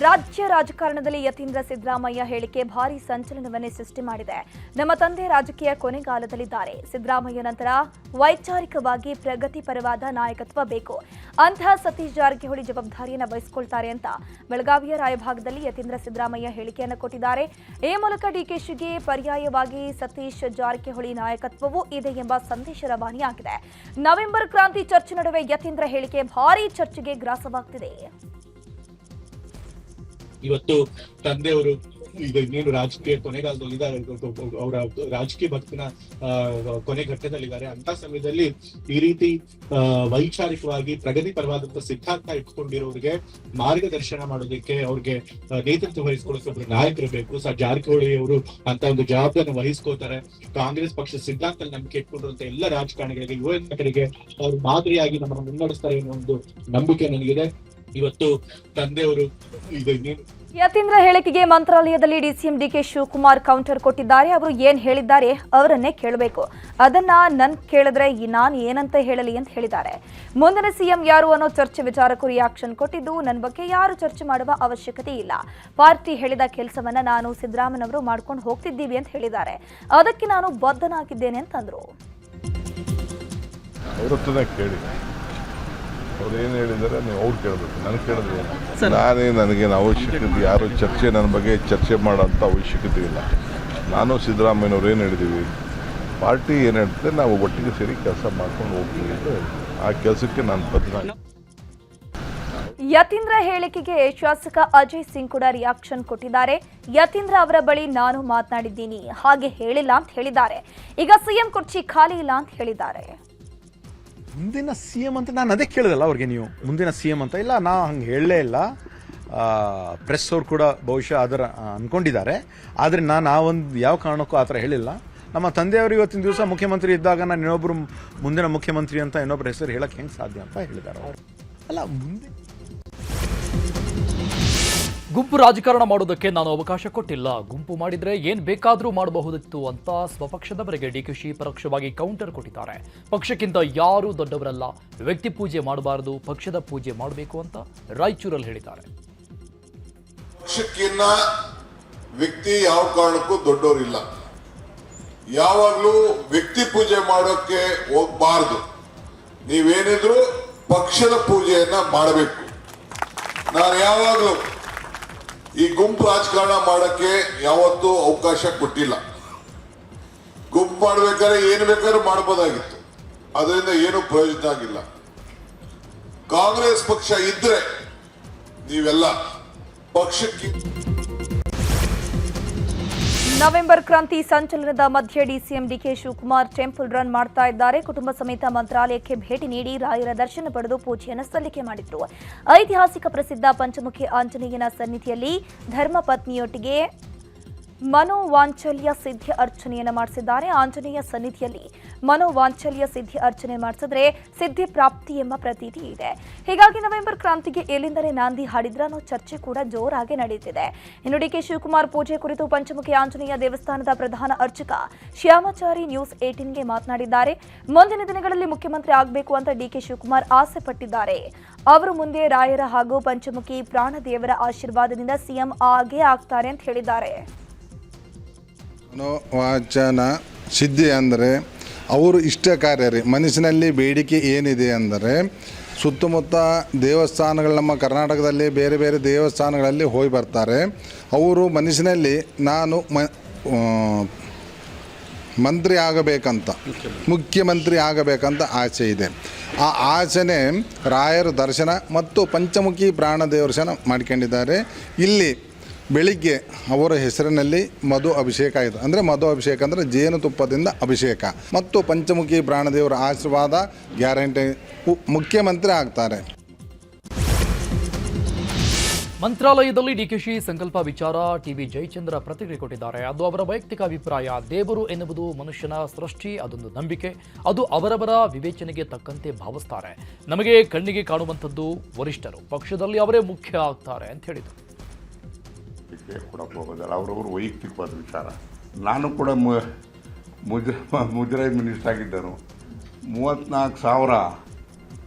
ರಾಜ್ಯ ರಾಜಕಾರಣದಲ್ಲಿ ಯತೀಂದ್ರ ಸಿದ್ದರಾಮಯ್ಯ ಹೇಳಿಕೆ ಭಾರೀ ಸಂಚಲನವನ್ನೇ ಸೃಷ್ಟಿ ಮಾಡಿದೆ. ನಮ್ಮ ತಂದೆ ರಾಜಕೀಯ ಕೊನೆಗಾಲದಲ್ಲಿದ್ದಾರೆ. ಸಿದ್ದರಾಮಯ್ಯ ನಂತರ ವೈಚಾರಿಕವಾಗಿ ಪ್ರಗತಿಪರವಾದ ನಾಯಕತ್ವ ಬೇಕು. ಅಂತಹ ಸತೀಶ್ ಜಾರಕಿಹೊಳಿ ಜವಾಬ್ದಾರಿಯನ್ನು ವಹಿಸಿಕೊಳ್ತಾರೆ ಅಂತ ಬೆಳಗಾವಿಯ ರಾಯಭಾಗದಲ್ಲಿ ಯತೀಂದ್ರ ಸಿದ್ದರಾಮಯ್ಯ ಹೇಳಿಕೆಯನ್ನು ಕೊಟ್ಟಿದ್ದಾರೆ. ಈ ಮೂಲಕ ಡಿಕೆಶಿಗೆ ಪರ್ಯಾಯವಾಗಿ ಸತೀಶ್ ಜಾರಕಿಹೊಳಿ ನಾಯಕತ್ವವೂ ಇದೆ ಎಂಬ ಸಂದೇಶ ರವಾನೆಯಾಗಿದೆ. ನವೆಂಬರ್ ಕ್ರಾಂತಿ ಚರ್ಚೆ ನಡುವೆ ಯತೀಂದ್ರ ಹೇಳಿಕೆ ಭಾರೀ ಚರ್ಚೆಗೆ ಗ್ರಾಸವಾಗ್ತಿದೆ. ಇವತ್ತು ತಂದೆಯವರು ಇನ್ನೇನು ರಾಜಕೀಯ ಕೊನೆಗಾಲದಲ್ಲಿದ್ದಾರೆ, ಅವರ ರಾಜಕೀಯ ಬದುಕಿನ ಕೊನೆ ಘಟ್ಟದಲ್ಲಿದ್ದಾರೆ. ಅಂತ ಸಮಯದಲ್ಲಿ ಈ ರೀತಿ ವೈಚಾರಿಕವಾಗಿ ಪ್ರಗತಿ ಪರವಾದಂತಹ ಸಿದ್ಧಾಂತ ಇಟ್ಕೊಂಡಿರೋರಿಗೆ ಮಾರ್ಗದರ್ಶನ ಮಾಡೋದಕ್ಕೆ ಅವ್ರಿಗೆ ನೇತೃತ್ವ ವಹಿಸ್ಕೊಳ್ಳೋಕೆ ಒಬ್ಬರು ನಾಯಕರು ಬೇಕು. ಜಾರಕಿಹೊಳಿ ಅವರು ಅಂತ ಒಂದು ಜವಾಬ್ದಾರಿಯನ್ನು ವಹಿಸ್ಕೋತಾರೆ. ಕಾಂಗ್ರೆಸ್ ಪಕ್ಷ ಸಿದ್ಧಾಂತ ನಂಬಿಕೆ ಇಟ್ಕೊಂಡಿರುವಂತ ಎಲ್ಲ ರಾಜಕಾರಣಿಗಳಿಗೆ, ಯುವ ನಾಯಕರಿಗೆ ಅವರು ಮಾದರಿಯಾಗಿ ನಮ್ಮನ್ನು ಮುನ್ನಡೆಸ್ತಾರೆ ಅನ್ನೋ ಒಂದು ನಂಬಿಕೆ ನನಗಿದೆ. ಇವತ್ತು ತಂದೆಯವರು ಯತೀಂದ್ರ ಹೇಳಿಕೆಗೆ ಮಂತ್ರಾಲಯದಲ್ಲಿ ಡಿಸಿಎಂ ಡಿಕೆ ಶಿವಕುಮಾರ್ ಕೌಂಟರ್ ಕೊಟ್ಟಿದ್ದಾರೆ. ಅವರು ಏನ್ ಹೇಳಿದ್ದಾರೆ ಅವರನ್ನೇ ಕೇಳಬೇಕು. ಅದನ್ನ ನನ್ ಕೇಳಿದ್ರೆ ನಾನು ಏನಂತ ಹೇಳಲಿ ಅಂತ ಹೇಳಿದ್ದಾರೆ. ಮುಂದಿನ ಸಿಎಂ ಯಾರು ಅನ್ನೋ ಚರ್ಚೆ ವಿಚಾರಕ್ಕೂ ರಿಯಾಕ್ಷನ್ ಕೊಟ್ಟಿದ್ದು, ನನ್ನ ಬಗ್ಗೆ ಯಾರು ಚರ್ಚೆ ಮಾಡುವ ಅವಶ್ಯಕತೆ ಇಲ್ಲ. ಪಾರ್ಟಿ ಹೇಳಿದ ಕೆಲಸವನ್ನ ನಾನು ಸಿದ್ದರಾಮಯ್ಯನವರು ಮಾಡ್ಕೊಂಡು ಹೋಗ್ತಿದ್ದೀವಿ ಅಂತ ಹೇಳಿದ್ದಾರೆ. ಅದಕ್ಕೆ ನಾನು ಬದ್ಧನಾಗಿದ್ದೇನೆ ಅಂತಂದ್ರು. ಅವ್ರು ಏನು ಹೇಳಿದ್ದಾರೆ ನೀವು ಅವ್ರು ಕೇಳಬೇಕು, ನನಗೆ ಕೇಳಿದ್ರೆ ನನಗೇನು ಅವಶ್ಯಕತೆ, ಯಾರು ಚರ್ಚೆ ನನ್ನ ಬಗ್ಗೆ ಚರ್ಚೆ ಮಾಡೋಂಥ ಅವಶ್ಯಕತೆ ಇಲ್ಲ. ನಾನು ಸಿದ್ದರಾಮಯ್ಯನವ್ರು ಏನು ಹೇಳಿದ್ದೀವಿ, ಪಾರ್ಟಿ ಏನು ಹೇಳ್ತದೆ ನಾವು ಒಟ್ಟಿಗೆ ಸೇರಿ ಕೆಲಸ ಮಾಡ್ಕೊಂಡು ಹೋಗ್ತೀವಿ ಅಂತ ಆ ಕೆಲಸಕ್ಕೆ ನಾನು ಬದ್ಧನಾಗಿ. ಯತೀಂದ್ರ ಹೇಳಿಕೆಗೆ ಶಾಸಕ ಅಜಯ್ ಸಿಂಗ್ ಕೂಡ ರಿಯಾಕ್ಷನ್ ಕೊಟ್ಟಿದ್ದಾರೆ. ಯತೀಂದ್ರ ಅವರ ಬಳಿ ನಾನು ಮಾತನಾಡಿದ್ದೀನಿ, ಹಾಗೆ ಹೇಳಿಲ್ಲ ಅಂತ ಹೇಳಿದ್ದಾರೆ. ಈಗ ಸಿಎಂ ಕುರ್ಚಿ ಖಾಲಿ ಇಲ್ಲ ಅಂತ ಹೇಳಿದ್ದಾರೆ. ಮುಂದಿನ ಸಿ ಎಂ ಅಂತ ನಾನು ಅದೇ ಕೇಳಿದಲ್ಲ ಅವ್ರಿಗೆ, ನೀವು ಮುಂದಿನ ಸಿ ಎಂ ಅಂತ ಇಲ್ಲ, ನಾ ಹಂಗೆ ಹೇಳಲೇ ಇಲ್ಲ. ಪ್ರೆಸ್ ಅವ್ರು ಕೂಡ ಬಹುಶಃ ಅದರ ಅಂದ್ಕೊಂಡಿದ್ದಾರೆ. ಆದರೆ ನಾನು ಆ ಒಂದು ಯಾವ ಕಾರಣಕ್ಕೂ ಆ ಥರ ಹೇಳಿಲ್ಲ. ನಮ್ಮ ತಂದೆಯವರು ಇವತ್ತಿನ ದಿವಸ ಮುಖ್ಯಮಂತ್ರಿ ಇದ್ದಾಗ ನಾನು ಇನ್ನೊಬ್ಬರು ಮುಂದಿನ ಮುಖ್ಯಮಂತ್ರಿ ಅಂತ ಇನ್ನೊಬ್ಬರ ಹೆಸರು ಹೇಳಕ್ಕೆ ಹೆಂಗೆ ಸಾಧ್ಯ ಅಂತ ಹೇಳಿದ್ದಾರೆ ಅವರು. ಅಲ್ಲ, ಮುಂದೆ ಗುಂಪು ರಾಜಕಾರಣ ಮಾಡೋದಕ್ಕೆ ನಾನು ಅವಕಾಶ ಕೊಟ್ಟಿಲ್ಲ. ಗುಂಪು ಮಾಡಿದ್ರೆ ಏನ್ ಬೇಕಾದರೂ ಮಾಡಬಹುದಿತ್ತು ಅಂತ ಸ್ವಪಕ್ಷದವರಿಗೆ ಡಿಕೆಶಿ ಪರೋಕ್ಷವಾಗಿ ಕೌಂಟರ್ ಕೊಟ್ಟಿದ್ದಾರೆ. ಪಕ್ಷಕ್ಕಿಂತ ಯಾರೂ ದೊಡ್ಡವರಲ್ಲ, ವ್ಯಕ್ತಿ ಪೂಜೆ ಮಾಡಬಾರದು, ಪಕ್ಷದ ಪೂಜೆ ಮಾಡಬೇಕು ಅಂತ ರಾಯಚೂರಲ್ಲಿ ಹೇಳಿದ್ದಾರೆ. ಪಕ್ಷಕ್ಕಿನ್ನ ವ್ಯಕ್ತಿ ಯಾವ ಕಾರಣಕ್ಕೂ ದೊಡ್ಡವರಿಲ್ಲ. ಯಾವಾಗಲೂ ವ್ಯಕ್ತಿ ಪೂಜೆ ಮಾಡೋಕೆ ಹೋಗಬಾರ್ದು. ನೀವೇನಿದ್ರು ಪಕ್ಷದ ಪೂಜೆಯನ್ನ ಮಾಡಬೇಕು. ನಾನು ಯಾವಾಗಲೂ ಈ ಗುಂಪು ರಾಜಕಾರಣ ಮಾಡಕ್ಕೆ ಯಾವತ್ತೂ ಅವಕಾಶ ಕೊಟ್ಟಿಲ್ಲ. ಗುಂಪು ಮಾಡ್ಬೇಕಾದ್ರೆ ಏನು ಬೇಕಾದ್ರೂ ಮಾಡಬಹುದಾಗಿತ್ತು, ಅದರಿಂದ ಏನು ಪ್ರಯೋಜನ ಆಗಿಲ್ಲ. ಕಾಂಗ್ರೆಸ್ ಪಕ್ಷ ಇದ್ರೆ ನೀವೆಲ್ಲ ಪಕ್ಷಕ್ಕೆ. ನವೆಂಬರ್ ಕ್ರಾಂತಿ ಸಂಚಲನದ ಮಧ್ಯೆ DCM DK Shivakumar temple run ಮಾಡ್ತಾ ಇದ್ದಾರೆ. ಕುಟುಂಬ ಸಮೇತ ಮಂತ್ರಾಲಯಕ್ಕೆ ಭೇಟಿ ನೀಡಿ ರಾಯರ ದರ್ಶನ ಪಡೆದು ಪೂಜೆಯನ್ನು ಸಲ್ಲಿಕೆ ಮಾಡಿದ್ರು. ಐತಿಹಾಸಿಕ ಪ್ರಸಿದ್ಧ ಪಂಚಮುಖಿ ಆಂಜನೇಯನ ಸನ್ನಿಧಿಯಲ್ಲಿ ಧರ್ಮಪತ್ನಿಯೊಟ್ಟಿಗೆ ಮನೋವಾಂಚಲ್ಯ ಸಿದ್ಧಿ ಅರ್ಚನೆಯನ್ನು ಮಾಡಿಸಿದ್ದಾರೆ. ಆಂಜನೇಯ ಸನ್ನಿಧಿಯಲ್ಲಿ ಮನೋವಾಂಚಲ್ಯ ಸಿದ್ಧಿ ಅರ್ಚನೆ ಮಾಡಿಸಿದ್ರೆ ಸಿದ್ಧಿ ಪ್ರಾಪ್ತಿ ಎಂಬ ಪ್ರತೀತಿ ಇದೆ. ಹೀಗಾಗಿ ನವೆಂಬರ್ ಕ್ರಾಂತಿಗೆ ಎಲ್ಲಿಂದಲೇ ನಾಂದಿ ಹಾಡಿದ್ರ ಅನ್ನೋ ಚರ್ಚೆ ಕೂಡ ಜೋರಾಗಿ ನಡೆಯುತ್ತಿದೆ. ಇನ್ನು ಡಿಕೆ ಶಿವಕುಮಾರ್ ಪೂಜೆ ಕುರಿತು ಪಂಚಮುಖಿ ಆಂಜನೇಯ ದೇವಸ್ಥಾನದ ಪ್ರಧಾನ ಅರ್ಚಕ ಶ್ಯಾಮಾಚಾರಿ ನ್ಯೂಸ್ 18ಗೆ ಮಾತನಾಡಿದ್ದಾರೆ. ಮುಂದಿನ ದಿನಗಳಲ್ಲಿ ಮುಖ್ಯಮಂತ್ರಿ ಆಗಬೇಕು ಅಂತ ಡಿಕೆ ಶಿವಕುಮಾರ್ ಆಸೆ ಪಟ್ಟಿದ್ದಾರೆ. ಅವರು ಮುಂದೆ ರಾಯರ ಹಾಗೂ ಪಂಚಮುಖಿ ಪ್ರಾಣದೇವರ ಆಶೀರ್ವಾದದಿಂದ ಸಿಎಂ ಆಗೇ ಆಗ್ತಾರೆ ಅಂತ ಹೇಳಿದ್ದಾರೆ. ಮನೋವಾಚನ ಸಿದ್ಧಿ ಅಂದರೆ ಅವರು ಇಷ್ಟ ಕಾರ್ಯ ರೀ. ಮನಸ್ಸಿನಲ್ಲಿ ಬೇಡಿಕೆ ಏನಿದೆ ಅಂದರೆ ಸುತ್ತಮುತ್ತ ದೇವಸ್ಥಾನಗಳು ನಮ್ಮ ಕರ್ನಾಟಕದಲ್ಲಿ ಬೇರೆ ಬೇರೆ ದೇವಸ್ಥಾನಗಳಲ್ಲಿ ಹೋಗಿ ಬರ್ತಾರೆ. ಅವರು ಮನಸ್ಸಿನಲ್ಲಿ ನಾನು ಮಂತ್ರಿ ಆಗಬೇಕಂತ, ಮುಖ್ಯಮಂತ್ರಿ ಆಗಬೇಕಂತ ಆಸೆ ಇದೆ. ಆ ಆಸೆನೇ ರಾಯರ ದರ್ಶನ ಮತ್ತು ಪಂಚಮುಖಿ ಪ್ರಾಣದೇವರ್ಶನ ಮಾಡ್ಕೊಂಡಿದ್ದಾರೆ. ಇಲ್ಲಿ ಬೆಳಿಗ್ಗೆ ಅವರ ಹೆಸರಿನಲ್ಲಿ ಮಧು ಅಭಿಷೇಕ ಆಯಿತು. ಅಂದರೆ ಮಧು ಅಭಿಷೇಕ ಅಂದರೆ ಜೇನುತುಪ್ಪದಿಂದ ಅಭಿಷೇಕ ಮತ್ತು ಪಂಚಮುಖಿ ಪ್ರಾಣದೇವರ ಆಶೀರ್ವಾದ ಗ್ಯಾರಂಟಿ, ಮುಖ್ಯಮಂತ್ರಿ ಆಗ್ತಾರೆ. ಮಂತ್ರಾಲಯದಲ್ಲಿ ಡಿಕೆಶಿ ಸಂಕಲ್ಪ ವಿಚಾರ ಟಿವಿ ಜಯಚಂದ್ರ ಪ್ರತಿಕ್ರಿಯೆ ಕೊಟ್ಟಿದ್ದಾರೆ. ಅದು ಅವರ ವೈಯಕ್ತಿಕ ಅಭಿಪ್ರಾಯ. ದೇವರು ಎನ್ನುವುದು ಮನುಷ್ಯನ ಸೃಷ್ಟಿ, ಅದೊಂದು ನಂಬಿಕೆ, ಅದು ಅವರವರ ವಿವೇಚನೆಗೆ ತಕ್ಕಂತೆ ಭಾವಿಸ್ತಾರೆ. ನಮಗೆ ಕಣ್ಣಿಗೆ ಕಾಣುವಂಥದ್ದು ವರಿಷ್ಠರು, ಪಕ್ಷದಲ್ಲಿ ಅವರೇ ಮುಖ್ಯ ಆಗ್ತಾರೆ ಅಂತ ಹೇಳಿದರು. ಕೊಡಕ್ಕೆ ಹೋಗೋದಲ್ಲ, ಅವರವರು ವೈಯಕ್ತಿಕವಾದ ವಿಚಾರ. ನಾನು ಕೂಡ ಮುಜರಾಯಿ ಮಿನಿಸ್ಟರ್ ಆಗಿದ್ದರು. 34,000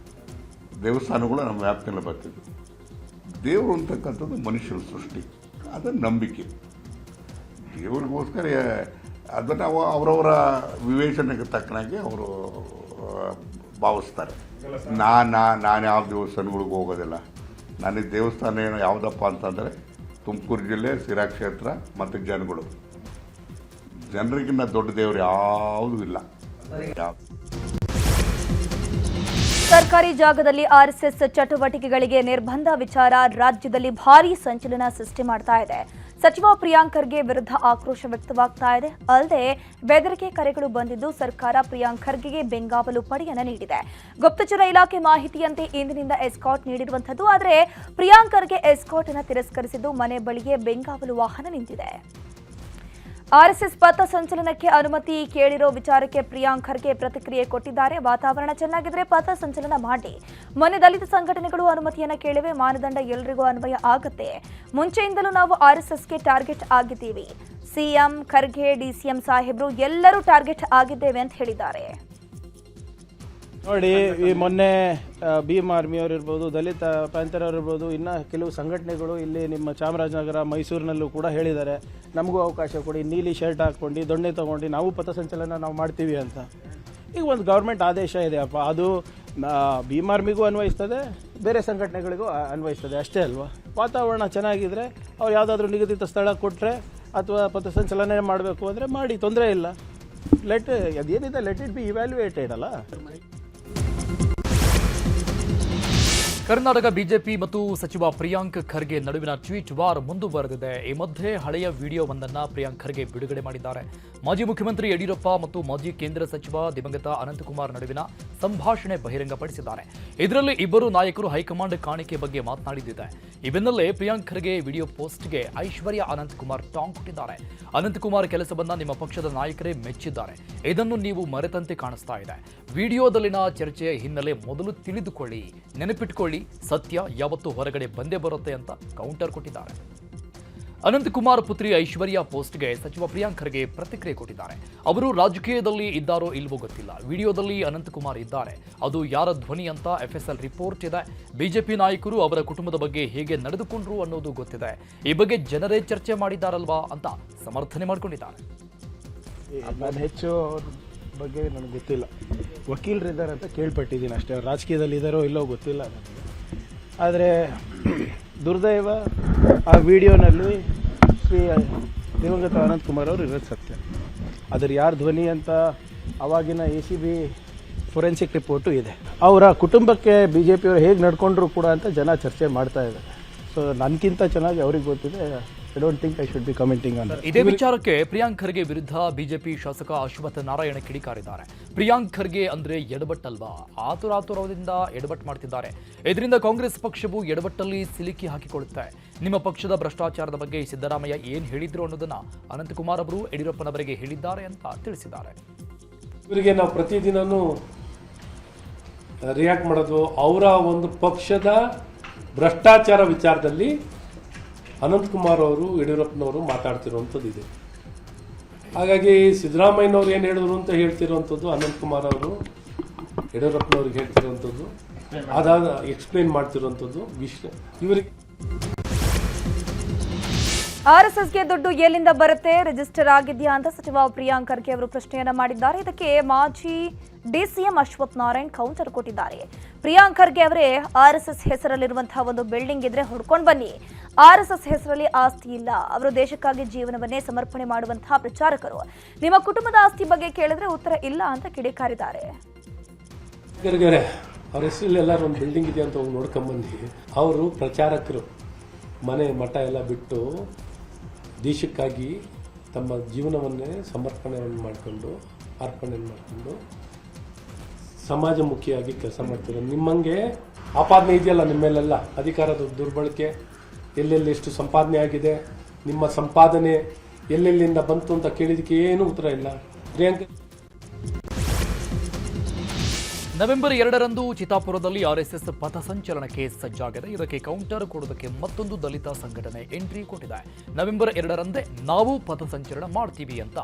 ದೇವಸ್ಥಾನಗಳು ನಮ್ಮ ವ್ಯಾಪ್ತಿಯಲ್ಲಿ ಬರ್ತಿದ್ವು. ದೇವರು ಅಂತಕ್ಕಂಥದ್ದು ಮನುಷ್ಯರ ಸೃಷ್ಟಿ, ಅದು ನಂಬಿಕೆ. ದೇವರಿಗೋಸ್ಕರ ಅದನ್ನು ಅವರವರ ವಿವೇಚನೆಗೆ ತಕ್ಕನಾಗಿ ಅವರು ಭಾವಿಸ್ತಾರೆ. ನಾನು ಯಾವ ದೇವಸ್ಥಾನಗಳಿಗೆ ಹೋಗೋದಿಲ್ಲ. ನನಗೆ ದೇವಸ್ಥಾನ ಏನು ಯಾವುದಪ್ಪ ಅಂತಂದರೆ ತುಮಕೂರು ಜಿಲ್ಲೆ ಸಿರಾ ಕ್ಷೇತ್ರ ಮತ್ತು ಜನರಿಗಿನ್ನ ದೊಡ್ಡ ದೇವರು ಯಾವುದೂ ಇಲ್ಲ. ಸರ್ಕಾರಿ ಜಾಗದಲ್ಲಿ ಆರ್ಎಸ್ಎಸ್ ಚಟುವಟಿಕೆಗಳಿಗೆ ನಿರ್ಬಂಧ ವಿಚಾರ ರಾಜ್ಯದಲ್ಲಿ ಭಾರೀ ಸಂಚಲನ ಸೃಷ್ಟಿ ಮಾಡ್ತಾ ಇದೆ. ಸಚಿವ ಪ್ರಿಯಾಂಕ್ ಖರ್ಗೆ ವಿರುದ್ಧ ಆಕ್ರೋಶ ವ್ಯಕ್ತವಾಗ್ತಾ ಇದೆ. ಅಲ್ಲದೆ ಬೆದರಿಕೆ ಕರೆಗಳು ಬಂದಿದ್ದು ಸರ್ಕಾರ ಪ್ರಿಯಾಂಕ್ ಖರ್ಗೆಗೆ ಬೆಂಗಾವಲು ಪಡೆಯನ್ನ ನೀಡಿದೆ. ಗುಪ್ತಚರ ಇಲಾಖೆ ಮಾಹಿತಿಯಂತೆ ಇಂದಿನಿಂದ ಎಸ್ಕಾಟ್ ನೀಡಿರುವಂತದ್ದು. ಆದರೆ ಪ್ರಿಯಾಂಕ್ ಖರ್ಗೆ ಎಸ್ಕಾಟ್ ಅನ್ನು ತಿರಸ್ಕರಿಸಿದ್ದು ಮನೆ ಬಳಿಗೆ ಬೆಂಗಾವಲು ವಾಹನ ನಿಂತಿದೆ. ಆರ್ಎಸ್ಎಸ್ ಪಥ ಸಂಚಲನಕ್ಕೆ ಅನುಮತಿ ಕೇಳಿರೋ ವಿಚಾರಕ್ಕೆ ಪ್ರಿಯಾಂಕ್ ಖರ್ಗೆ ಪ್ರತಿಕ್ರಿಯೆ ಕೊಟ್ಟಿದ್ದಾರೆ. ವಾತಾವರಣ ಚೆನ್ನಾಗಿದ್ರೆ ಪಥ ಸಂಚಲನ ಮಾಡಿ. ಮೊನ್ನೆ ದಲಿತ ಸಂಘಟನೆಗಳು ಅನುಮತಿಯನ್ನ ಕೇಳಿವೆ. ಮಾನದಂಡ ಎಲ್ಲರಿಗೂ ಅನ್ವಯ ಆಗುತ್ತೆ. ಮುಂಚೆಯಿಂದಲೂ ನಾವು ಆರ್ಎಸ್ಎಸ್ಗೆ ಟಾರ್ಗೆಟ್ ಆಗಿದ್ದೀವಿ. ಸಿಎಂ ಖರ್ಗೆ, ಡಿಸಿಎಂ ಸಾಹೇಬ್ರು ಎಲ್ಲರೂ ಟಾರ್ಗೆಟ್ ಆಗಿದ್ದೇವೆ ಅಂತ ಹೇಳಿದ್ದಾರೆ. ನೋಡಿ, ಈ ಮೊನ್ನೆ ಭೀಮ್ ಆರ್ಮಿಯವರು ಇರ್ಬೋದು, ದಲಿತ ಪ್ಯಾಂಥರ್ ಅವರು ಇರ್ಬೋದು, ಇನ್ನು ಕೆಲವು ಸಂಘಟನೆಗಳು ಇಲ್ಲಿ ನಿಮ್ಮ ಚಾಮರಾಜನಗರ, ಮೈಸೂರಿನಲ್ಲೂ ಕೂಡ ಹೇಳಿದ್ದಾರೆ, ನಮಗೂ ಅವಕಾಶ ಕೊಡಿ, ನೀಲಿ ಶರ್ಟ್ ಹಾಕ್ಕೊಂಡು ದೊಣ್ಣೆ ತೊಗೊಂಡು ನಾವು ಪಥಸಂಚಲನ ನಾವು ಮಾಡ್ತೀವಿ ಅಂತ. ಈಗ ಒಂದು ಗೌರ್ಮೆಂಟ್ ಆದೇಶ ಇದೆ ಅಪ್ಪ, ಅದು ಭೀಮ್ ಆರ್ಮಿಗೂ ಅನ್ವಯಿಸ್ತದೆ, ಬೇರೆ ಸಂಘಟನೆಗಳಿಗೂ ಅನ್ವಯಿಸ್ತದೆ, ಅಷ್ಟೇ ಅಲ್ವಾ. ವಾತಾವರಣ ಚೆನ್ನಾಗಿದ್ದರೆ ಅವ್ರು ಯಾವುದಾದ್ರೂ ನಿಗದಿತ ಸ್ಥಳ ಕೊಟ್ಟರೆ ಅಥವಾ ಪಥಸಂಚಲನೆ ಮಾಡಬೇಕು ಅಂದರೆ ಮಾಡಿ, ತೊಂದರೆ ಇಲ್ಲ. ಅದೇನಿದೆ ಲೆಟ್ ಇಟ್ ಬಿ ಇವ್ಯಾಲ್ಯೂಯೇಟೆಡ್ ಅಲ್ಲ. ಕರ್ನಾಟಕ ಬಿಜೆಪಿ ಮತ್ತು ಸಚಿವ ಪ್ರಿಯಾಂಕ್ ಖರ್ಗೆ ನಡುವಿನ ಟ್ವೀಟ್ ವಾರ್ ಮುಂದುವರೆದಿದೆ. ಈ ಮಧ್ಯೆ ಹಳೆಯ ವಿಡಿಯೋವೊಂದನ್ನು ಪ್ರಿಯಾಂಕ್ ಖರ್ಗೆ ಬಿಡುಗಡೆ ಮಾಡಿದ್ದಾರೆ. ಮಾಜಿ ಮುಖ್ಯಮಂತ್ರಿ ಯಡಿಯೂರಪ್ಪ ಮತ್ತು ಮಾಜಿ ಕೇಂದ್ರ ಸಚಿವ ದಿವಂಗತ ಅನಂತಕುಮಾರ್ ನಡುವಿನ ಸಂಭಾಷಣೆ ಬಹಿರಂಗಪಡಿಸಿದ್ದಾರೆ. ಇದರಲ್ಲಿ ಇಬ್ಬರು ನಾಯಕರು ಹೈಕಮಾಂಡ್ ಕಾಣಿಕೆ ಬಗ್ಗೆ ಮಾತನಾಡಿದ್ದಾರೆ. ಈ ಬೆನ್ನಲ್ಲೇ ಪ್ರಿಯಾಂಕ್ ಖರ್ಗೆ ವಿಡಿಯೋ ಪೋಸ್ಟ್ಗೆ ಐಶ್ವರ್ಯ ಅನಂತಕುಮಾರ್ ಟಾಂಗ್ ಕೊಟ್ಟಿದ್ದಾರೆ. ಅನಂತಕುಮಾರ್ ಕೆಲಸವನ್ನ ನಿಮ್ಮ ಪಕ್ಷದ ನಾಯಕರೇ ಮೆಚ್ಚಿದ್ದಾರೆ, ಇದನ್ನು ನೀವು ಮರೆತಂತೆ ಕಾಣಿಸ್ತಾ ಇದೆ. ವಿಡಿಯೋದಲ್ಲಿನ ಚರ್ಚೆಯ ಹಿನ್ನೆಲೆ ಮೊದಲು ತಿಳಿದುಕೊಳ್ಳಿ, ನೆನಪಿಟ್ಕೊಳ್ಳಿ, ಸತ್ಯ ಯಾವತ್ತೂ ಹೊರಗಡೆ ಬಂದೇ ಬರುತ್ತೆ ಅಂತ ಕೌಂಟರ್ ಕೊಟ್ಟಿದ್ದಾರೆ. ಅನಂತಕುಮಾರ್ ಪುತ್ರಿ ಐಶ್ವರ್ಯ ಪೋಸ್ಟ್ಗೆ ಸಚಿವ ಪ್ರಿಯಾಂಕ್ ಖರ್ಗೆ ಪ್ರತಿಕ್ರಿಯೆ ಕೊಟ್ಟಿದ್ದಾರೆ. ಅವರು ರಾಜಕೀಯದಲ್ಲಿ ಇದ್ದಾರೋ ಇಲ್ವೋ ಗೊತ್ತಿಲ್ಲ, ವಿಡಿಯೋದಲ್ಲಿ ಅನಂತಕುಮಾರ್ ಇದ್ದಾರೆ, ಅದು ಯಾರ ಧ್ವನಿ ಅಂತ FSL ರಿಪೋರ್ಟ್ ಇದೆ. ಬಿಜೆಪಿ ನಾಯಕರು ಅವರ ಕುಟುಂಬದ ಬಗ್ಗೆ ಹೇಗೆ ನಡೆದುಕೊಂಡ್ರು ಅನ್ನೋದು ಗೊತ್ತಿದೆ. ಈ ಬಗ್ಗೆ ಜನರೇ ಚರ್ಚೆ ಮಾಡಿದ್ದಾರಲ್ವಾ ಅಂತ ಸಮರ್ಥನೆ ಮಾಡಿಕೊಂಡಿದ್ದಾರೆ. ನಾನು ಹೆಚ್ಚು ಬಗ್ಗೆ ನನಗೆ ಗೊತ್ತಿಲ್ಲ, ವಕೀಲರಿದ್ದಾರೆ ಅಂತ ಕೇಳ್ಪಟ್ಟಿದ್ದೀನಿ ಅಷ್ಟೇ, ರಾಜಕೀಯದಲ್ಲಿ ಇದ್ದಾರೋ ಇಲ್ಲೋ ಗೊತ್ತಿಲ್ಲ ನನಗೆ. ಆದರೆ ದುರ್ದೈವ, ಆ ವಿಡಿಯೋನಲ್ಲಿ ಶ್ರೀ ದಿವಂಗತ ಅನಂತಕುಮಾರ್ ಅವರು ಇರೋದು ಸತ್ಯ. ಅದರ ಯಾರ ಧ್ವನಿ ಅಂತ ಅವಾಗಿನ ACB ಫೊರೆನ್ಸಿಕ್ ರಿಪೋರ್ಟು ಇದೆ. ಅವರ ಕುಟುಂಬಕ್ಕೆ BJPಯವರು ಹೇಗೆ ನಡ್ಕೊಂಡ್ರು ಕೂಡ ಅಂತ ಜನ ಚರ್ಚೆ ಮಾಡ್ತಾ ಇದ್ದಾರೆ. ಸೊ ನನಗಿಂತ ಚೆನ್ನಾಗಿ ಅವ್ರಿಗೆ ಗೊತ್ತಿದೆ. I don't think I should be commenting on that. ಇದೇ ವಿಚಾರಕ್ಕೆ ಪ್ರಿಯಾಂಕ್ ಖರ್ಗೆ ವಿರುದ್ಧ ಬಿಜೆಪಿ ಶಾಸಕ ಅಶ್ವಥ್ ನಾರಾಯಣ ಕಿಡಿಕಾರಿದ್ದಾರೆ. ಪ್ರಿಯಾಂಕ್ ಖರ್ಗೆ ಅಂದ್ರೆ ಎಡಬಟ್ಟಲ್ವಾ, ಆತುರಾತುರದಿಂದ ಎಡಬಟ್ಟು ಮಾಡ್ತಿದ್ದಾರೆ. ಇದರಿಂದ ಕಾಂಗ್ರೆಸ್ ಪಕ್ಷವು ಎಡಬಟ್ಟಲ್ಲಿ ಸಿಲುಕಿ ಹಾಕಿಕೊಳ್ಳುತ್ತೆ. ನಿಮ್ಮ ಪಕ್ಷದ ಭ್ರಷ್ಟಾಚಾರದ ಬಗ್ಗೆ ಸಿದ್ದರಾಮಯ್ಯ ಏನ್ ಹೇಳಿದ್ರು ಅನ್ನೋದನ್ನ ಅನಂತಕುಮಾರ್ ಅವರು ಯಡಿಯೂರಪ್ಪನವರಿಗೆ ಹೇಳಿದ್ದಾರೆ ಅಂತ ತಿಳಿಸಿದ್ದಾರೆ. ಇವರಿಗೆ ನಾವು ಪ್ರತಿದಿನನೂ ರಿಯಾಕ್ಟ್ ಮಾಡೋದು ಅವರ ಒಂದು ಪಕ್ಷದ ಭ್ರಷ್ಟಾಚಾರ ವಿಚಾರದಲ್ಲಿ ಅನಂತಕುಮಾರ್ ಅವರು ಯಡಿಯೂರಪ್ಪನವರು ಮಾತಾಡ್ತಿರುವಂಥದ್ದು ಇದೆ. ಹಾಗಾಗಿ ಸಿದ್ದರಾಮಯ್ಯನವ್ರು ಏನು ಹೇಳಿದ್ರು ಅಂತ ಹೇಳ್ತಿರುವಂಥದ್ದು ಅನಂತಕುಮಾರ್ ಅವರು ಯಡಿಯೂರಪ್ಪನವ್ರಿಗೆ ಹೇಳ್ತಿರುವಂಥದ್ದು, ಅದಾದ ಎಕ್ಸ್ಪ್ಲೇನ್ ಮಾಡ್ತಿರುವಂಥದ್ದು ವಿಷಯ. ಇವರಿಗೆ ಆರ್ಎಸ್ಎಸ್ಗೆ ದುಡ್ಡು ಎಲ್ಲಿಂದ ಬರುತ್ತೆ, ರಿಜಿಸ್ಟರ್ ಆಗಿದೆಯಾ ಅಂತ ಸಚಿವ ಪ್ರಿಯಾಂಕ್ ಖರ್ಗೆ ಅವರು ಪ್ರಶ್ನೆಯನ್ನ ಮಾಡಿದ್ದಾರೆ. ಇದಕ್ಕೆ ಮಾಜಿ ಡಿಸಿಎಂ ಅಶ್ವಥ್ ನಾರಾಯಣ್ ಕೌಂಟರ್ ಕೊಟ್ಟಿದ್ದಾರೆ. ಪ್ರಿಯಾಂಕ್ ಖರ್ಗೆ ಅವರೇ, ಆರ್ಎಸ್ಎಸ್ ಹೆಸರಲ್ಲಿರುವಂತಹ ಒಂದು ಬಿಲ್ಡಿಂಗ್ ಇದ್ರೆ ಹೊಡ್ಕೊಂಡು ಬನ್ನಿ, ಆರ್ಎಸ್ಎಸ್ ಹೆಸರಲ್ಲಿ ಆಸ್ತಿ ಇಲ್ಲ, ಅವರು ದೇಶಕ್ಕಾಗಿ ಜೀವನವನ್ನೇ ಸಮರ್ಪಣೆ ಮಾಡುವಂತಹ ಪ್ರಚಾರಕರು. ನಿಮ್ಮ ಕುಟುಂಬದ ಆಸ್ತಿ ಬಗ್ಗೆ ಕೇಳಿದ್ರೆ ಉತ್ತರ ಇಲ್ಲ ಅಂತ ಕಿಡಿಕಾರಿದ್ದಾರೆ. ಅವ್ರ ಹೆಸರಲ್ಲಿ ಎಲ್ಲರೂ ಒಂದು ಬಿಲ್ಡಿಂಗ್ ಇದೆ ಅಂತ ಹೋಗಿ ನೋಡ್ಕೊಂಬಂದು ಅವರು ಪ್ರಚಾರಕರು ಮನೆ ಮಠ ಎಲ್ಲ ಬಿಟ್ಟು ದೇಶಕ್ಕಾಗಿ ತಮ್ಮ ಜೀವನವನ್ನೇ ಸಮರ್ಪಣೆಯನ್ನು ಮಾಡಿಕೊಂಡು ಸಮಾಜಮುಖಿಯಾಗಿ ಕೆಲಸ ಮಾಡ್ತಿರೋ ನಿಮ್ಮಂಗೆ ಆಪಾದನೆ ಇದೆಯಲ್ಲ ನಿಮ್ಮ ಮೇಲೆಲ್ಲ, ಅಧಿಕಾರದ ದುರ್ಬಳಕೆ, ಎಲ್ಲೆಲ್ಲಿ ಎಷ್ಟು ಸಂಪಾದನೆ ಆಗಿದೆ, ನಿಮ್ಮ ಸಂಪಾದನೆ ಎಲ್ಲೆಲ್ಲಿಂದ ಬಂತು ಅಂತ ಕೇಳಿದಕ್ಕೆ ಏನೂ ಉತ್ತರ ಇಲ್ಲ. ಪ್ರಿಯಾಂಕ ನವೆಂಬರ್ 2ರಂದು ಚಿತ್ತಾಪುರದಲ್ಲಿ ಆರ್ಎಸ್ಎಸ್ ಪಥಸಂಚಲನಕ್ಕೆ ಸಜ್ಜಾಗಿದೆ. ಇದಕ್ಕೆ ಕೌಂಟರ್ ಕೊಡೋದಕ್ಕೆ ಮತ್ತೊಂದು ದಲಿತ ಸಂಘಟನೆ ಎಂಟ್ರಿ ಕೊಟ್ಟಿದೆ. ನವೆಂಬರ್ 2ರಂದೇ ನಾವು ಪಥಸಂಚಲನ ಮಾಡ್ತೀವಿ ಅಂತ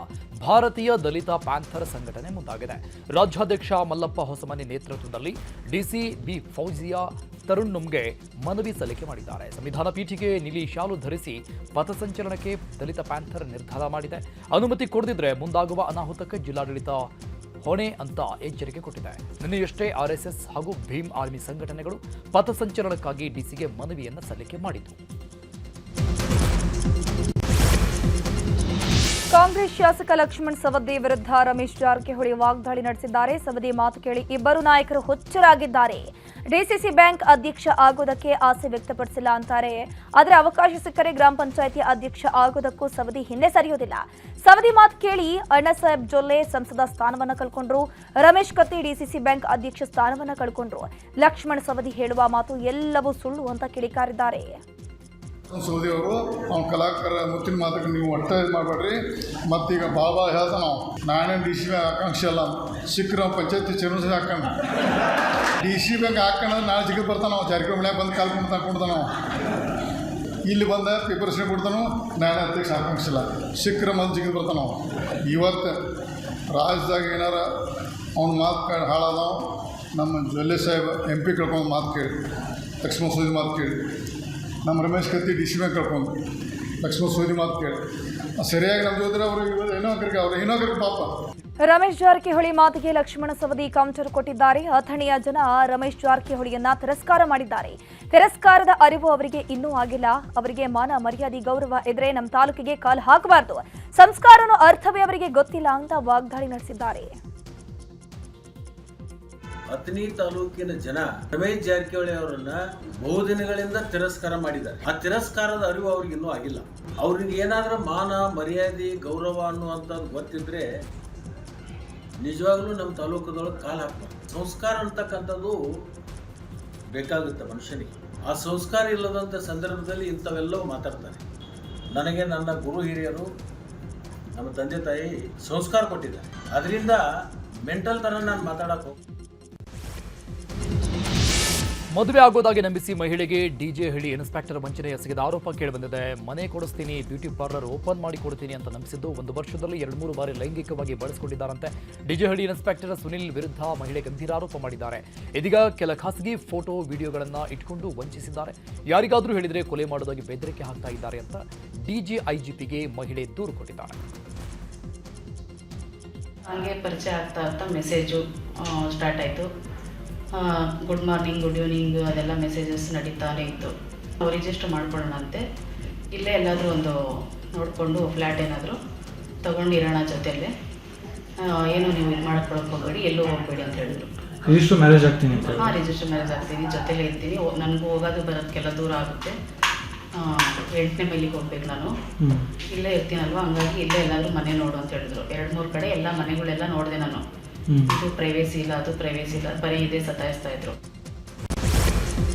ಭಾರತೀಯ ದಲಿತ ಪ್ಯಾಂಥರ್ ಸಂಘಟನೆ ಮುಂದಾಗಿದೆ. ರಾಜ್ಯಾಧ್ಯಕ್ಷ ಮಲ್ಲಪ್ಪ ಹೊಸಮನಿ ನೇತೃತ್ವದಲ್ಲಿ ಡಿಸಿ ಬಿ ಫೌಜಿಯಾ ತರುಣ್ನುಂಗೆ ಮನವಿ ಸಲ್ಲಿಕೆ ಮಾಡಿದ್ದಾರೆ. ಸಂವಿಧಾನ ಪೀಠಿಗೆ ನೀಲಿ ಶಾಲು ಧರಿಸಿ ಪಥಸಂಚಲನಕ್ಕೆ ದಲಿತ ಪ್ಯಾಂಥರ್ ನಿರ್ಧಾರ ಮಾಡಿದೆ. ಅನುಮತಿ ಕೊಡದಿದ್ರೆ ಮುಂದಾಗುವ ಅನಾಹುತಕ್ಕೆ ಜಿಲ್ಲಾಡಳಿತ ಹೊಣೆ ಅಂತ ಎಚ್ಚರಿಕೆ ಕೊಟ್ಟಿದೆ. ನಿನ್ನೆಯಷ್ಟೇ ಆರ್ಎಸ್ಎಸ್ ಹಾಗೂ ಭೀಮ್ ಆರ್ಮಿ ಸಂಘಟನೆಗಳು ಪಥಸಂಚಲನಕ್ಕಾಗಿ ಡಿಸಿಗೆ ಮನವಿಯನ್ನು ಸಲ್ಲಿಕೆ ಮಾಡಿತು. ಕಾಂಗ್ರೆಸ್ ಶಾಸಕ ಲಕ್ಷ್ಮಣ್ ಸವದಿ ವಿರುದ್ಧ ರಮೇಶ್ ಜಾರಕಿಹೊಳಿ ವಾಗ್ದಾಳಿ ನಡೆಸಿದ್ದಾರೆ. ಸವದಿ ಮಾತು ಕೇಳಿ ಇಬ್ಬರು ನಾಯಕರು ಹುಚ್ಚರಾಗಿದ್ದಾರೆ. ಡಿಸಿಸಿ ಬ್ಯಾಂಕ್ ಅಧ್ಯಕ್ಷ ಆಗೋದಕ್ಕೆ ಆಸೆ ವ್ಯಕ್ತಪಡಿಸಿಲ್ಲ ಅಂತಾರೆ. ಆದರೆ ಅವಕಾಶ ಸಿಕ್ಕರೆ ಗ್ರಾಮ ಪಂಚಾಯಿತಿ ಅಧ್ಯಕ್ಷ ಆಗೋದಕ್ಕೂ ಸವದಿ ಹಿಂದೆ ಸರಿಯೋದಿಲ್ಲ. ಸವದಿ ಮಾತು ಕೇಳಿ ಅಣ್ಣಾಸಾಹೇಬ್ ಜೊಲ್ಲೆ ಸಂಸದ ಸ್ಥಾನವನ್ನು ಕಳ್ಕೊಂಡ್ರು. ರಮೇಶ್ ಕತ್ತಿ ಡಿಸಿಸಿ ಬ್ಯಾಂಕ್ ಅಧ್ಯಕ್ಷ ಸ್ಥಾನವನ್ನು ಕಳ್ಕೊಂಡ್ರು. ಲಕ್ಷ್ಮಣ್ ಸವದಿ ಹೇಳುವ ಮಾತು ಎಲ್ಲವೂ ಸುಳ್ಳು ಅಂತ ಕಿಡಿಕಾರಿದ್ದಾರೆ. ಸೋದಿಯವರು ಅವ್ನ ಕಲಾಕಾರ ಮುತ್ತಿನ ಮಾತಕ್ಕೆ ನೀವು ಒಟ್ಟೆ ಇದು ಮಾಡಬೇಡ್ರಿ. ಮತ್ತೀಗ ಬಾಬಾ ಹೇಳ್ದ ನಾನೇ ಡಿ ಸಿ ಬ್ಯಾಂಕ್ ಆಕಾಂಕ್ಷೆ ಅಲ್ಲ, ಸಿಕ್ಕರ ಪಂಚಾಯತಿ ಚೇರ್ಮನ್ ಹಾಕೊಂಡು ಡಿ ಸಿ ಬ್ಯಾಂಕ್ ಹಾಕೊಂಡು ನಾಳೆ ಜಿಗಿದು ಬರ್ತಾನೆ. ನಾವು ಜಾರಕಿಹೊಳಿ ಮನ್ಯಾಗ ಬಂದು ಕಾಲ್ಕೊಂಡು ತಗೊಂಡ್ದ ನಾವು ಇಲ್ಲಿ ಬಂದ ಪೇಪರ್ಸ್ನೇ ಕೊಡ್ತಾನು. ನಾನೇ ಅಧ್ಯಕ್ಷ ಆಕಾಂಕ್ಷೆ ಇಲ್ಲ, ಸಿಕ್ಕರ ಮಂದಿ ಜಿಗಿದು ಬರ್ತಾನೆ. ನಾವು ಇವತ್ತು ರಾಜ್ಯದಾಗ ಏನಾರ ಅವ್ನ ಮಾತು ಹಾಳಾದವು. ನಮ್ಮ ಜೊಲ್ಲೆ ಸಾಹೇಬ್ MP ಕಳ್ಕೊಂಡು ಮಾತು ಕೇಳಿ, ಲಕ್ಷ್ಮಣ ಸೋದಿ ಮಾತು ಕೇಳಿ, ನಮ್ಮ ರಮೇಶ್ ಕತ್ತಿ ಡಿ ಸಿ ಬ್ಯಾಂಕ್ ಕಳ್ಕೊಂಡು ಲಕ್ಷ್ಮಣ ಸೋದಿ ಮಾತು ಕೇಳಿ ಸರಿಯಾಗಿ ನಮ್ಮ ಜೊತೆ ಅವರು ಇನ್ನೊಬ್ಬರಿಗೆ ಪಾಪ. ರಮೇಶ್ ಜಾರಕಿಹೊಳಿ ಮಾತಿಗೆ ಲಕ್ಷ್ಮಣ ಸವದಿ ಕೌಂಟರ್ ಕೊಟ್ಟಿದ್ದಾರೆ. ಅಥಣಿಯ ಜನ ರಮೇಶ್ ಜಾರಕಿಹೊಳಿಯನ್ನ ತಿರಸ್ಕಾರ ಮಾಡಿದ್ದಾರೆ. ತಿರಸ್ಕಾರದ ಅರಿವು ಅವರಿಗೆ ಇನ್ನೂ ಆಗಿಲ್ಲ. ಅವರಿಗೆ ಮಾನ ಮರ್ಯಾದೆ ಗೌರವ ಇದ್ರೆ ನಮ್ಮ ತಾಲೂಕಿಗೆ ಕಾಲು ಹಾಕಬಾರ್ದು. ಸಂಸ್ಕಾರನ ಅರ್ಥವೇ ಅವರಿಗೆ ಗೊತ್ತಿಲ್ಲ ಅಂತ ವಾಗ್ದಾಳಿ ನಡೆಸಿದ್ದಾರೆ. ಅಥಣಿ ತಾಲೂಕಿನ ಜನ ರಮೇಶ್ ಜಾರಕಿಹೊಳಿ ಅವರನ್ನ ಬಹುದಿನಗಳಿಂದ ತಿರಸ್ಕಾರ ಮಾಡಿದ್ದಾರೆ. ಆ ತಿರಸ್ಕಾರದ ಅರಿವು ಅವ್ರಿಗೆ ಇನ್ನೂ ಆಗಿಲ್ಲ. ಅವ್ರಿಗೆ ಏನಾದ್ರೂ ಮಾನ ಮರ್ಯಾದೆ ಗೌರವ ಅನ್ನುವಂಥದ್ದು ಗೊತ್ತಿದ್ರೆ ನಿಜವಾಗ್ಲೂ ನಮ್ಮ ತಾಲೂಕದೊಳಗೆ ಕಾಲು ಹಾಕ್ಬಾರ್ದು. ಸಂಸ್ಕಾರ ಅಂತಕ್ಕಂಥದ್ದು ಬೇಕಾಗುತ್ತೆ ಮನುಷ್ಯನಿಗೆ. ಆ ಸಂಸ್ಕಾರ ಇಲ್ಲದಂಥ ಸಂದರ್ಭದಲ್ಲಿ ಇಂಥವೆಲ್ಲವೂ ಮಾತಾಡ್ತಾರೆ. ನನಗೆ ನನ್ನ ಗುರು ಹಿರಿಯರು ನಮ್ಮ ತಂದೆ ತಾಯಿ ಸಂಸ್ಕಾರ ಕೊಟ್ಟಿದ್ದಾರೆ. ಅದರಿಂದ ಮೆಂಟಲ್ ಥರ ನಾನು ಮಾತಾಡೋಕೆ ಮದುವೆ ಆಗೋದಾಗಿ ನಂಬಿಸಿ ಮಹಿಳೆಗೆ ಡಿಜೆ ಹೇಳಿ ಇನ್ಸ್ಪೆಕ್ಟರ್ ವಂಚನೆ ಎಸಗಿದ ಆರೋಪ ಕೇಳಿಬಂದಿದೆ. ಮನೆ ಕೊಡಿಸ್ತೀನಿ, ಬ್ಯೂಟಿ ಪಾರ್ಲರ್ ಓಪನ್ ಮಾಡಿ ಕೊಡ್ತೀನಿ ಅಂತ ನಂಬಿಸಿದ್ದು 1 ವರ್ಷದಲ್ಲಿ 2-3 ಬಾರಿ ಲೈಂಗಿಕವಾಗಿ ಬಳಸಿಕೊಂಡಿದ್ದಾರಂತೆ. ಡಿಜೆ ಹೇಳಿ ಇನ್ಸ್ಪೆಕ್ಟರ್ ಸುನಿಲ್ ವಿರುದ್ಧ ಮಹಿಳೆ ಗಂಭೀರ ಆರೋಪ ಮಾಡಿದ್ದಾರೆ. ಇದೀಗ ಕೆಲ ಖಾಸಗಿ ಫೋಟೋ ವಿಡಿಯೋಗಳನ್ನು ಇಟ್ಕೊಂಡು ವಂಚಿಸಿದ್ದಾರೆ. ಯಾರಿಗಾದರೂ ಹೇಳಿದರೆ ಕೊಲೆ ಮಾಡೋದಾಗಿ ಬೆದರಿಕೆ ಹಾಕ್ತಾ ಇದ್ದಾರೆ ಅಂತ DGIGPಗೆ ಮಹಿಳೆ ದೂರು ಕೊಟ್ಟಿದ್ದಾರೆ. ಹಾಗೆ ಪರಿಚಯ ಆಗ್ತಾ ಮೆಸೇಜು ಸ್ಟಾರ್ಟ್ ಆಯಿತು. ಗುಡ್ ಮಾರ್ನಿಂಗ್, ಗುಡ್ ಈವ್ನಿಂಗ್ ಅದೆಲ್ಲ ಮೆಸೇಜಸ್ ನಡೀತಾನೆ ಇತ್ತು. ನಾವು ರಿಜಿಸ್ಟರ್ ಮಾಡ್ಕೊಳ್ಳೋಣಂತೆ, ಇಲ್ಲೇ ಎಲ್ಲಾದರೂ ಒಂದು ನೋಡಿಕೊಂಡು ಫ್ಲ್ಯಾಟ್ ಏನಾದರೂ ತೊಗೊಂಡಿರೋಣ ಜೊತೆಯಲ್ಲೇ, ಏನು ನೀವು ಇದು ಮಾಡ್ಕೊಳಕ್ಕೆ ಹೋಗಬೇಡಿ, ಎಲ್ಲೂ ಹೋಗಬೇಡಿ ಅಂತ ಹೇಳಿದ್ರು. ರಿಜಿಸ್ಟರ್ ಮ್ಯಾರೇಜ್ ಆಗ್ತೀನಿ ಅಂತ. ಹಾಂ, ರಿಜಿಸ್ಟರ್ ಮ್ಯಾರೇಜ್ ಆಗ್ತೀನಿ, ಜೊತೆಲೇ ಇರ್ತೀನಿ. ನನಗೂ ಹೋಗೋದು ಬರೋದಕ್ಕೆಲ್ಲ ದೂರ ಆಗುತ್ತೆ. 8ನೇ ಮೈಲಿಗೆ ಹೋಗ್ಬೇಕು ನಾನು, ಇಲ್ಲೇ ಇರ್ತೀನಲ್ವ, ಹಂಗಾಗಿ ಇಲ್ಲೇ ಎಲ್ಲಾದರೂ ಮನೆ ನೋಡು ಅಂತ ಹೇಳಿದ್ರು. 2-3 ಕಡೆ ಎಲ್ಲ ಮನೆಗಳೆಲ್ಲ ನೋಡಿದೆ ನಾನು. ಇದು ಪ್ರೈವೇಸಿ ಇಲ್ಲ, ಅದು ಪ್ರೈವೇಸಿ ಇಲ್ಲ, ಬರೀ ಇದೇ ಸತಾಯಿಸ್ತಾ ಇದ್ರು.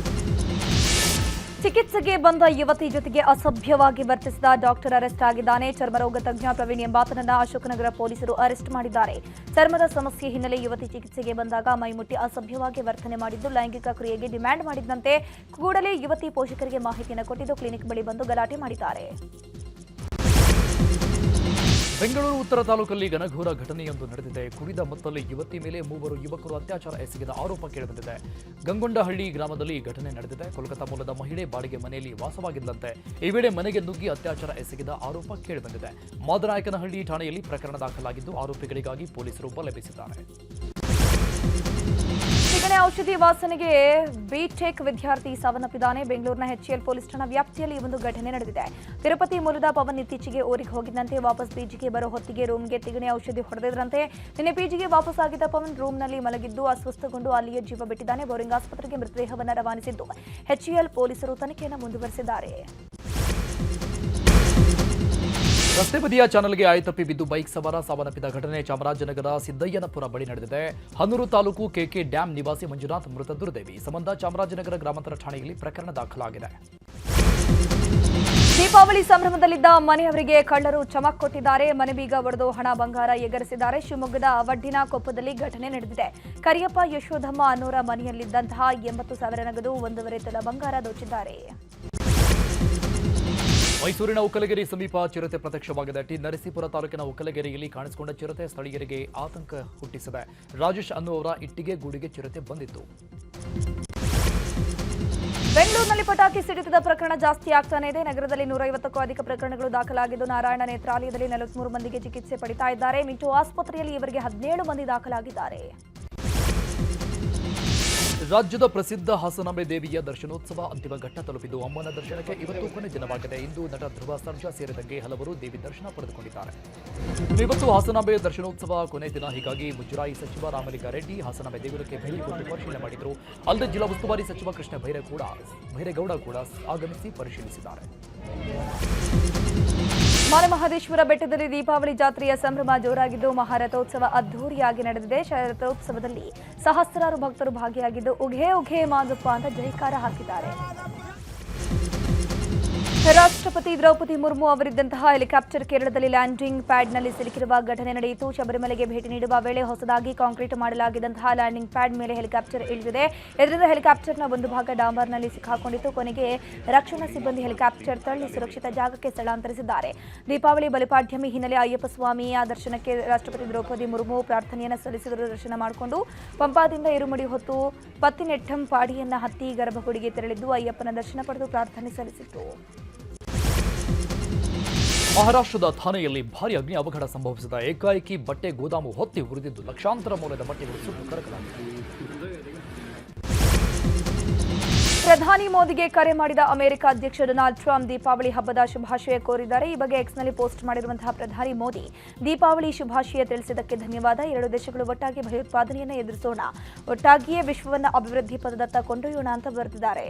ಚಿಕಿತ್ಸೆಗೆ ಬಂದ ಯುವತಿ ಜೊತೆಗೆ ಅಸಭ್ಯವಾಗಿ ವರ್ತಿಸಿದ ಡಾಕ್ಟರ್ ಅರೆಸ್ಟ್ ಆಗಿದ್ದಾನೆ. ಚರ್ಮರೋಗ ತಜ್ಞ ಪ್ರವೀಣ್ ಎಂಬಾತನನ್ನ ಅಶೋಕನಗರ ಪೊಲೀಸರು ಅರೆಸ್ಟ್ ಮಾಡಿದ್ದಾರೆ. ಚರ್ಮದ ಸಮಸ್ಯೆ ಹಿನ್ನೆಲೆ ಯುವತಿ ಚಿಕಿತ್ಸೆಗೆ ಬಂದಾಗ ಮೈಮುಟ್ಟಿ ಅಸಭ್ಯವಾಗಿ ವರ್ತನೆ ಮಾಡಿದ್ದು, ಲೈಂಗಿಕ ಕ್ರಿಯೆಗೆ ಡಿಮ್ಯಾಂಡ್ ಮಾಡಿದಂತೆ ಕೂಡಲೇ ಯುವತಿ ಪೋಷಕರಿಗೆ ಮಾಹಿತಿಯನ್ನು ಕೊಟ್ಟಿದ್ದು ಕ್ಲಿನಿಕ್ ಬಳಿ ಬಂದು ಗಲಾಟೆ ಮಾಡಿದ್ದಾರೆ. ಬೆಂಗಳೂರು ಉತ್ತರ ತಾಲೂಕಲ್ಲಿ ಘನಘೋರ ಘಟನೆಯೊಂದು ನಡೆದಿದೆ. ಕುಡಿದ ಮತ್ತಲ್ಲಿ ಯುವತಿ ಮೇಲೆ 3 ಯುವಕರು ಅತ್ಯಾಚಾರ ಎಸಗಿದ ಆರೋಪ ಕೇಳಿಬಂದಿದೆ. ಗಂಗೊಂಡಹಳ್ಳಿ ಗ್ರಾಮದಲ್ಲಿ ಘಟನೆ ನಡೆದಿದೆ. ಕೋಲ್ಕತ್ತಾ ಮೂಲದ ಮಹಿಳೆ ಬಾಡಿಗೆ ಮನೆಯಲ್ಲಿ ವಾಸವಾಗಿದ್ದಂತೆ ಈ ವೇಳೆ ಮನೆಗೆ ನುಗ್ಗಿ ಅತ್ಯಾಚಾರ ಎಸಗಿದ ಆರೋಪ ಕೇಳಿಬಂದಿದೆ. ಮಾದನಾಯಕನಹಳ್ಳಿ ಠಾಣೆಯಲ್ಲಿ ಪ್ರಕರಣ ದಾಖಲಾಗಿದ್ದು ಆರೋಪಿಗಳಿಗಾಗಿ ಪೊಲೀಸರು ಬಲೆ ಬೀಸಿದ್ದಾರೆ. ಸಿಗಣೆ ಔಷಧಿ ವಾಸನೆಗೆ ಬಿಟೆಕ್ ವಿದ್ಯಾರ್ಥಿ ಸಾವನ್ನಪ್ಪಿದ್ದಾನೆ. ಬೆಂಗಳೂರಿನ HCL ಪೊಲೀಸ್ ಠಾಣಾ ವ್ಯಾಪ್ತಿಯಲ್ಲಿ ಒಂದು ಘಟನೆ ನಡೆದಿದೆ. ತಿರುಪತಿ ಮೂಲದ ಪವನ್ ಇತ್ತೀಚೆಗೆ ಊರಿಗೆ ಹೋಗಿದ್ದಂತೆ ವಾಪಸ್ ಪಿಜಿಗೆ ಬರೋ ಹೊತ್ತಿಗೆ ರೂಮ್ಗೆ ತಿಗಣೆ ಔಷಧಿ ಹೊಡೆದಿದ್ರಂತೆ. ನಿನ್ನೆ ಪಿಜಿಗೆ ವಾಪಸ್ ಆಗಿದ್ದ ಪವನ್ ರೂಮ್ನಲ್ಲಿ ಮಲಗಿದ್ದು ಅಸ್ವಸ್ಥಗೊಂಡು ಅಲ್ಲಿಯೇ ಜೀವ ಬಿಟ್ಟಿದ್ದಾನೆ. ಬೋರಿಂಗ್ ಆಸ್ಪತ್ರೆಗೆ ಮೃತದೇಹವನ್ನು ರವಾನಿಸಿದ್ದು HCL ಪೊಲೀಸರು ತನಿಖೆಯನ್ನು ಮುಂದುವರೆಸಿದ್ದಾರೆ. ರಸ್ತೆ ಬದಿಯ ಚಾನಲ್ಗೆ ಆಯತಪ್ಪಿ ಬಿದ್ದು ಬೈಕ್ ಸವಾರ ಸಾವನ್ನಪ್ಪಿದ ಘಟನೆ ಚಾಮರಾಜನಗರ ಸಿದ್ದಯ್ಯನಪುರ ಬಳಿ ನಡೆದಿದೆ. ಹನೂರು ತಾಲೂಕು KK ಡ್ಯಾಂ ನಿವಾಸಿ ಮಂಜುನಾಥ್ ಮೃತ ದುರ್ದೈವಿ. ಸಂಬಂಧ ಚಾಮರಾಜನಗರ ಗ್ರಾಮಾಂತರ ಠಾಣೆಯಲ್ಲಿ ಪ್ರಕರಣ ದಾಖಲಾಗಿದೆ. ದೀಪಾವಳಿ ಸಂಭ್ರಮದಲ್ಲಿದ್ದ ಮನೆಯವರಿಗೆ ಕಳ್ಳರು ಚಮಕ್ ಕೊಟ್ಟಿದ್ದಾರೆ. ಮನೆ ಬೀಗ ಒಡೆದು ಹಣ ಬಂಗಾರ ಎಗರಿಸಿದ್ದಾರೆ. ಶಿವಮೊಗ್ಗದ ವಡ್ಡಿನ ಕೊಪ್ಪದಲ್ಲಿ ಘಟನೆ ನಡೆದಿದೆ. ಕರಿಯಪ್ಪ ಯಶೋಧಮ್ಮ ಅನ್ನೋರ ಮನೆಯಲ್ಲಿದ್ದಂತಹ 80,000 ನಗದು 1.5 ತೊಲ ಬಂಗಾರ ದೋಚಿದ್ದಾರೆ. ಮೈಸೂರಿನ ಉಕ್ಕಲಗೆರೆ ಸಮೀಪ ಚಿರತೆ ಪ್ರತ್ಯಕ್ಷವಾಗಿದೆ. ಟಿ ನರಸೀಪುರ ತಾಲೂಕಿನ ಉಕ್ಕಲಗೆರೆಯಲ್ಲಿ ಕಾಣಿಸಿಕೊಂಡ ಚಿರತೆ ಸ್ಥಳೀಯರಿಗೆ ಆತಂಕ ಹುಟ್ಟಿಸಿದೆ. ರಾಜೇಶ್ ಅನ್ನುವರ ಇಟ್ಟಿಗೆ ಗೂಡಿಗೆ ಚಿರತೆ ಬಂದಿತ್ತು. ಬೆಂಗಳೂರಿನಲ್ಲಿ ಪಟಾಕಿ ಸಿಡಿತದ ಪ್ರಕರಣ ಜಾಸ್ತಿ ಆಗ್ತಾನೆ ಇದೆ. ನಗರದಲ್ಲಿ 150ಕ್ಕೂ ಅಧಿಕ ಪ್ರಕರಣಗಳು ದಾಖಲಾಗಿದ್ದು ನಾರಾಯಣ ನೇತ್ರಾಲಯದಲ್ಲಿ 43 ಮಂದಿಗೆ ಚಿಕಿತ್ಸೆ ಪಡಿತಾ ಇದ್ದಾರೆ. ಮಿಂಟು ಆಸ್ಪತ್ರೆಯಲ್ಲಿ ಇವರಿಗೆ 17 ಮಂದಿ ದಾಖಲಾಗಿದ್ದಾರೆ. ರಾಜ್ಯದ ಪ್ರಸಿದ್ಧ ಹಾಸನಾಂಬೆ ದೇವಿಯ ದರ್ಶನೋತ್ಸವ ಅಂತಿಮ ಘಟ್ಟ ತಲುಪಿದ್ದು ಅಮ್ಮನ ದರ್ಶನಕ್ಕೆ ಇವತ್ತು ಕೊನೆ ದಿನವಾಗಿದೆ. ಇಂದು ನಟ ಧ್ರುವ ಸರ್ಜಾ ಸೇರಿದಂತೆ ಹಲವರು ದೇವಿ ದರ್ಶನ ಪಡೆದುಕೊಂಡಿದ್ದಾರೆ. ಇವತ್ತು ಹಾಸನಾಂಬೆ ದರ್ಶನೋತ್ಸವ ಕೊನೆ ದಿನ. ಹೀಗಾಗಿ ಮುಜರಾಯಿ ಸಚಿವ ರಾಮಲಿಂಗಾರೆಡ್ಡಿ ಹಾಸನಾಂಬೆ ದೇಗುಲಕ್ಕೆ ಭೇಟಿ ಕೊಟ್ಟು ಪರಿಶೀಲನೆ ಮಾಡಿದರು. ಅಲ್ಲದೆ ಜಿಲ್ಲಾ ಉಸ್ತುವಾರಿ ಸಚಿವ ಕೃಷ್ಣ ಬೈರೇಗೌಡ ಕೂಡ ಆಗಮಿಸಿ ಪರಿಶೀಲಿಸಿದ್ದಾರೆ. ಮಲೆಮಹದೇಶ್ವರ ಬೆಟ್ಟದಲ್ಲಿ ದೀಪಾವಳಿ ಜಾತ್ರೆಯ ಸಂಭ್ರಮ ಜೋರಾಗಿದ್ದು ಮಹಾರಥೋತ್ಸವ ಅದ್ದೂರಿಯಾಗಿ ನಡೆದಿದೆ. ರಥೋತ್ಸವದಲ್ಲಿ ಸಹಸ್ರಾರು ಭಕ್ತರು ಭಾಗಿಯಾಗಿದ್ದು ಉಘೆ ಉಘೆ ಮಾದಪ್ಪ ಅಂತ ಜೈಕಾರ ಹಾಕಿದ್ದಾರೆ. ರಾಷ್ಟ್ರಪತಿ ದ್ರೌಪದಿ ಮುರ್ಮು ಅವರಿದ್ದಂತಹ ಹೆಲಿಕಾಪ್ಟರ್ ಕೇರಳದಲ್ಲಿ ಲ್ಯಾಂಡಿಂಗ್ ಪ್ಯಾಡ್ನಲ್ಲಿ ಸಿಲುಕಿರುವ ಘಟನೆ ನಡೆಯಿತು. ಶಬರಿಮಲೆಗೆ ಭೇಟಿ ನೀಡುವ ವೇಳೆ ಹೊಸದಾಗಿ ಕಾಂಕ್ರೀಟ್ ಮಾಡಲಾಗಿದ್ದಂತಹ ಲ್ಯಾಂಡಿಂಗ್ ಪ್ಯಾಡ್ ಮೇಲೆ ಹೆಲಿಕಾಪ್ಟರ್ ಇಳಿದಿದೆ. ಇದರಿಂದ ಹೆಲಿಕಾಪ್ಟರ್ನ ಒಂದು ಭಾಗ ಡಾಂಬರ್ನಲ್ಲಿ ಸಿಕ್ಕಾಕೊಂಡಿತ್ತು. ಕೊನೆಗೆ ರಕ್ಷಣಾ ಸಿಬ್ಬಂದಿ ಹೆಲಿಕಾಪ್ಟರ್ ತಳ್ಳಿ ಸುರಕ್ಷಿತ ಜಾಗಕ್ಕೆ ಸ್ಥಳಾಂತರಿಸಿದ್ದಾರೆ. ದೀಪಾವಳಿ ಬಲಿಪಾಡ್ಯಮಿ ಹಿನ್ನೆಲೆ ಅಯ್ಯಪ್ಪ ಸ್ವಾಮಿಯ ದರ್ಶನಕ್ಕೆ ರಾಷ್ಟ್ರಪತಿ ದ್ರೌಪದಿ ಮುರ್ಮು ಪ್ರಾರ್ಥನೆಯನ್ನು ಸಲ್ಲಿಸಿದರು. ದರ್ಶನ ಮಾಡಿಕೊಂಡು ಪಂಪಾದಿಂದ ಇರುಮಡಿ ಹೊತ್ತು ಪತ್ತಿನೆಟ್ಟಂ ಪಾಡಿಯನ್ನ ಹತ್ತಿ ಗರ್ಭಗುಡಿಗೆ ತೆರಳಿದ್ದು ಅಯ್ಯಪ್ಪನ ದರ್ಶನ ಪಡೆದು ಪ್ರಾರ್ಥನೆ ಸಲ್ಲಿಸಿತು. ಮಹಾರಾಷ್ಟ್ರದ ಥಾನೆಯಲ್ಲಿ ಭಾರೀ ಅಗ್ನಿ ಅವಘಡ ಸಂಭವಿಸಿದ. ಏಕಾಏಕಿ ಬಟ್ಟೆ ಗೋದಾಮು ಹೊತ್ತಿ ಉರಿದಿದ್ದು ಲಕ್ಷಾಂತರ ಮೌಲ್ಯದ ಬಟ್ಟೆಗಳು ಸುಟ್ಟು ಕರಕಲಾಗಿವೆ. ಪ್ರಧಾನಿ ಮೋದಿಗೆ ಕರೆ ಮಾಡಿದ ಅಮೆರಿಕ ಅಧ್ಯಕ್ಷ ಡೊನಾಲ್ಡ್ ಟ್ರಂಪ್ ದೀಪಾವಳಿ ಹಬ್ಬದ ಶುಭಾಶಯ ಕೋರಿದ್ದಾರೆ. ಈ ಬಗ್ಗೆ ಎಕ್ಸ್ನಲ್ಲಿ ಪೋಸ್ಟ್ ಮಾಡಿರುವಂತಹ ಪ್ರಧಾನಿ ಮೋದಿ ದೀಪಾವಳಿ ಶುಭಾಶಯ ತಿಳಿಸಿದ್ದಕ್ಕೆ ಧನ್ಯವಾದ. 2 ದೇಶಗಳು ಒಟ್ಟಾಗಿ ಭಯೋತ್ಪಾದನೆಯನ್ನು ಎದುರಿಸೋಣ, ಒಟ್ಟಾಗಿಯೇ ವಿಶ್ವವನ್ನು ಅಭಿವೃದ್ಧಿ ಪಥದತ್ತ ಕೊಂಡೊಯ್ಯೋಣ ಅಂತ ಬರೆದಿದ್ದಾರೆ.